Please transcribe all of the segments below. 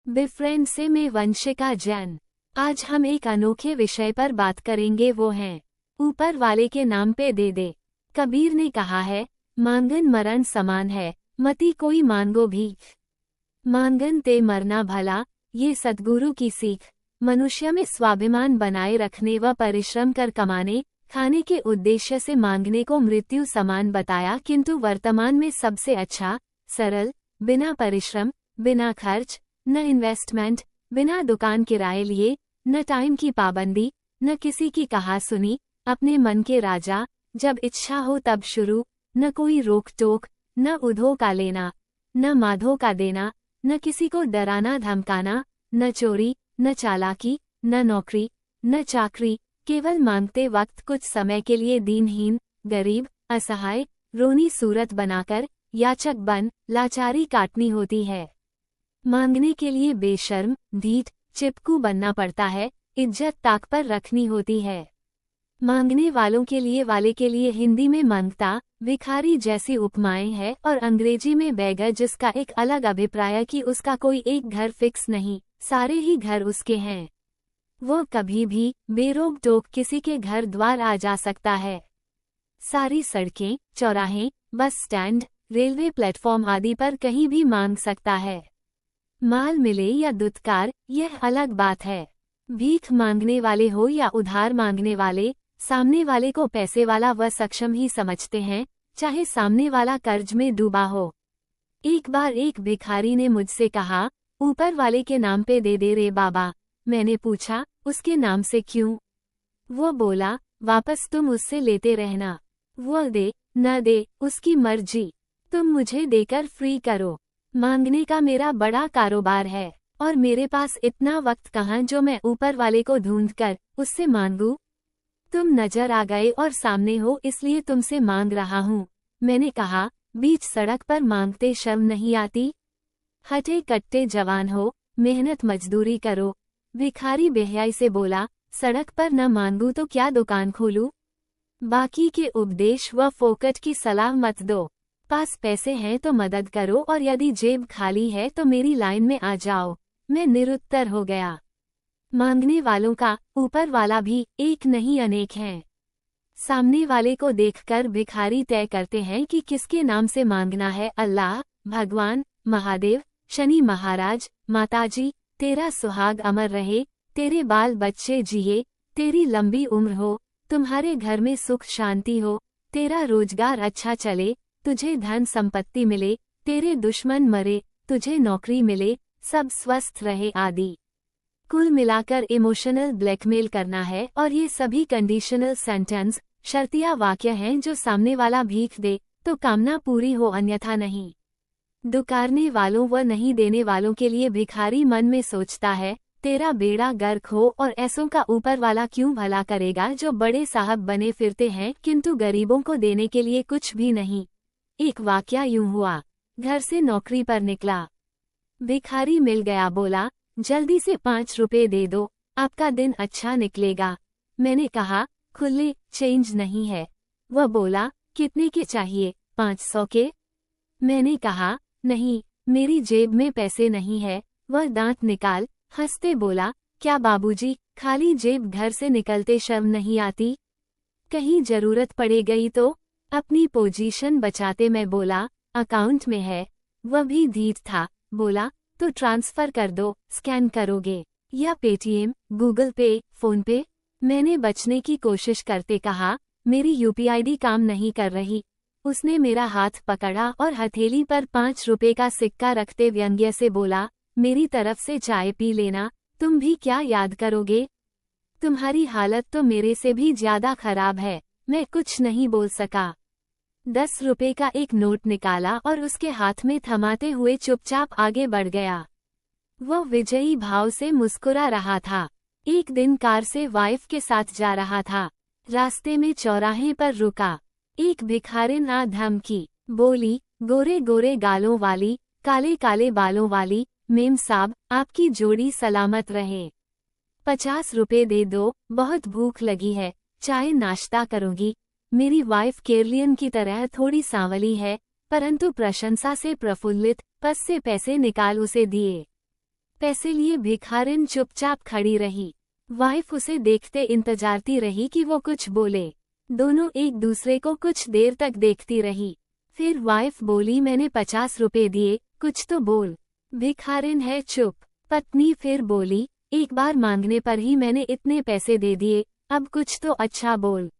बेफ्रेंड से मैं वंशिका जैन। आज हम एक अनोखे विषय पर बात करेंगे, वो हैं ऊपर वाले के नाम पे दे दे। कबीर ने कहा है, मांगन मरण समान है, मति कोई मांगो भीख। मांगन ते मरना भला, ये सद्गुरु की सीख। मनुष्य में स्वाभिमान बनाए रखने व परिश्रम कर कमाने खाने के उद्देश्य से मांगने को मृत्यु समान बताया, किंतु वर्तमान में सबसे अच्छा, सरल, बिना परिश्रम, बिना खर्च, न इन्वेस्टमेंट, बिना दुकान किराए लिए, न टाइम की पाबंदी, न किसी की कहा सुनी, अपने मन के राजा, जब इच्छा हो तब शुरू, न कोई रोक टोक, न उधो का लेना, न माधो का देना, न किसी को डराना धमकाना, न चोरी, न चालाकी, न नौकरी, न चाकरी, केवल मांगते वक्त कुछ समय के लिए दीनहीन, गरीब, असहाय, रोनी सूरत बनाकर याचक बन लाचारी काटनी होती है। मांगने के लिए बेशर्म, ढीठ, चिपकू बनना पड़ता है, इज्जत ताक पर रखनी होती है। मांगने वालों के लिए वाले के लिए हिंदी में मांगता, भिखारी जैसी उपमाएं हैं, और अंग्रेजी में बेगर, जिसका एक अलग अभिप्राय कि उसका कोई एक घर फिक्स नहीं, सारे ही घर उसके हैं। वो कभी भी बेरोक टोक किसी के घर द्वार आ जा सकता है। सारी सड़कें, चौराहे, बस स्टैंड, रेलवे प्लेटफॉर्म आदि पर कहीं भी मांग सकता है। माल मिले या दुत्कार, यह अलग बात है। भीख मांगने वाले हो या उधार मांगने वाले, सामने वाले को पैसे वाला व सक्षम ही समझते हैं, चाहे सामने वाला कर्ज में डूबा हो। एक बार एक भिखारी ने मुझसे कहा, ऊपर वाले के नाम पे दे दे रे बाबा। मैंने पूछा, उसके नाम से क्यों? वो बोला, वापस तुम उससे लेते रहना, वो दे न दे उसकी मर्जी, तुम मुझे देकर फ्री करो। मांगने का मेरा बड़ा कारोबार है, और मेरे पास इतना वक्त कहाँ जो मैं ऊपर वाले को ढूंढकर उससे मांगूं। तुम नजर आ गए और सामने हो, इसलिए तुमसे मांग रहा हूँ। मैंने कहा, बीच सड़क पर मांगते शर्म नहीं आती? हटे कट्टे जवान हो, मेहनत मजदूरी करो। भिखारी बेहयाई से बोला, सड़क पर न मांगू तो क्या दुकान खोलूं? बाकी के उपदेश व फोकट की सलाह मत दो। पास पैसे हैं तो मदद करो, और यदि जेब खाली है तो मेरी लाइन में आ जाओ। मैं निरुत्तर हो गया। मांगने वालों का ऊपर वाला भी एक नहीं अनेक हैं। सामने वाले को देखकर भिखारी तय करते हैं कि किसके नाम से मांगना है। अल्लाह, भगवान, महादेव, शनि महाराज, माताजी, तेरा सुहाग अमर रहे, तेरे बाल बच्चे जिए, तेरी लंबी उम्र हो, तुम्हारे घर में सुख शांति हो, तेरा रोजगार अच्छा चले, तुझे धन संपत्ति मिले, तेरे दुश्मन मरे, तुझे नौकरी मिले, सब स्वस्थ रहे आदि। कुल मिलाकर इमोशनल ब्लैकमेल करना है, और ये सभी कंडीशनल सेंटेंस, शर्तिया वाक्य हैं जो सामने वाला भीख दे तो कामना पूरी हो, अन्यथा नहीं। दुकारने वालों व नहीं देने वालों के लिए भिखारी मन में सोचता है, तेरा बेड़ा गर्क हो, और ऐसों का ऊपर वाला क्यों भला करेगा जो बड़े साहब बने फिरते हैं किंतु गरीबों को देने के लिए कुछ भी नहीं। एक वाकया यूं हुआ, घर से नौकरी पर निकला, भिखारी मिल गया, बोला, जल्दी से 5 रुपए दे दो, आपका दिन अच्छा निकलेगा। मैंने कहा, खुले चेंज नहीं है। वह बोला, कितने के चाहिए? 500 के। मैंने कहा, नहीं, मेरी जेब में पैसे नहीं है। वह दांत निकाल हंसते बोला, क्या बाबूजी, खाली जेब घर से निकलते शर्म नहीं आती? कहीं जरूरत पड़े गई तो? अपनी पोजीशन बचाते मैं बोला, अकाउंट में है। वह भी ढीठ था, बोला, तो ट्रांसफर कर दो, स्कैन करोगे या पेटीएम, गूगल पे, फोन पे? मैंने बचने की कोशिश करते कहा, मेरी यूपीआईडी काम नहीं कर रही। उसने मेरा हाथ पकड़ा और हथेली पर 5 रुपए का सिक्का रखते व्यंग्य से बोला, मेरी तरफ से चाय पी लेना, तुम भी क्या याद करोगे? तुम्हारी हालत तो मेरे से भी ज्यादा खराब है। मैं कुछ नहीं बोल सका। 10 रुपए का एक नोट निकाला और उसके हाथ में थमाते हुए चुपचाप आगे बढ़ गया। वह विजयी भाव से मुस्कुरा रहा था। एक दिन कार से वाइफ के साथ जा रहा था। रास्ते में चौराहे पर रुका। एक भिखारिन आ धमकी, बोली, गोरे गोरे गालों वाली, काले काले बालों वाली, मेम साहब, आपकी जोड़ी सलामत रहे। 50 रुपए दे दो, बहुत भूख लगी है, चाय नाश्ता करूंगी। मेरी वाइफ केरलियन की तरह थोड़ी सांवली है, परंतु प्रशंसा से प्रफुल्लित, पस से पैसे निकाल उसे दिए। पैसे लिए भिखारिन चुपचाप खड़ी रही। वाइफ उसे देखते इंतजारती रही कि वो कुछ बोले। दोनों एक दूसरे को कुछ देर तक देखती रही। फिर वाइफ बोली, मैंने 50 रुपए दिए, कुछ तो बोल। भिखारिन है चुप। पत्नी फिर बोली, एक बार मांगने पर ही मैंने इतने पैसे दे दिए, अब कुछ तो अच्छा बोल,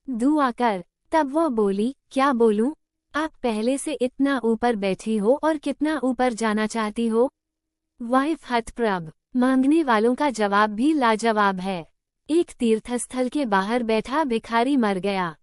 दुआ कर। तब वो बोली, क्या बोलूं? आप पहले से इतना ऊपर बैठी हो और कितना ऊपर जाना चाहती हो? वाइफ हतप्रभ। मांगने वालों का जवाब भी लाजवाब है। एक तीर्थस्थल के बाहर बैठा भिखारी मर गया।